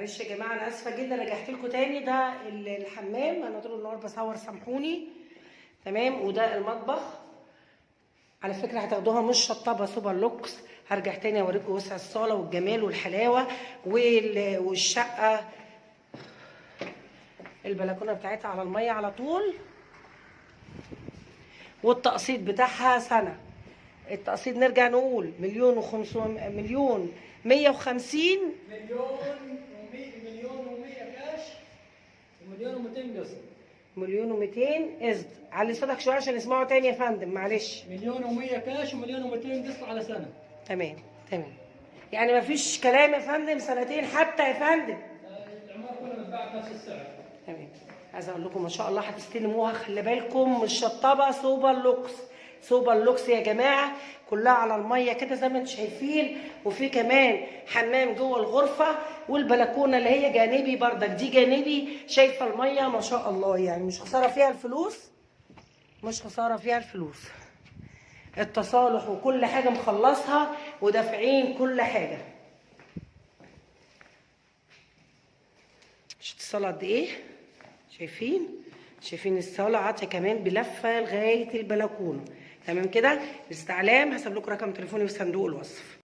معلش يا جماعه انا اسفه جدا، رجعت لكم تاني. ده الحمام، انا طول النهار بصور سامحوني. تمام. وده المطبخ. على فكره هتاخدوها مش شطابه، سوبر لوكس. هرجع تاني اوريكم وسع الصاله والجمال والحلاوه والشقه. البلكونه بتاعتها على الميه على طول، والتقسيط بتاعها سنه. التقسيط نرجع نقول 1,500,000، 1,150,000، مليون و100 كاش، ومليون و200 قسط. 1,200,000 قسط. علي صوتك شويه عشان يسمعوا تاني يا فندم، معلش. مليون و100 كاش ومليون و200 قسط على سنه. تمام تمام. يعني مفيش كلام يا فندم، سنتين حتى يا فندم. العماره كلها بتتباع بنفس السعر. تمام. عايزه اقول لكم ما شاء الله هتستلموها، خلي بالكم مش شطابه، سوبر لوكس. سوبر لوكس يا جماعه، كلها على الميه كده زي ما انتم شايفين. وفي كمان حمام جوه الغرفه، والبلكونه اللي هي جانبي بردك، دي جانبي شايفه الميه ما شاء الله. يعني مش خساره فيها الفلوس، مش خساره فيها الفلوس. التصالح وكل حاجه مخلصها ودافعين كل حاجه. شفت الصاله قد ايه؟ شايفين الصاله عاطيه كمان بلفه لغايه البلكونه. تمام كده. الاستعلام هسيب لكم رقم تليفوني في صندوق الوصف.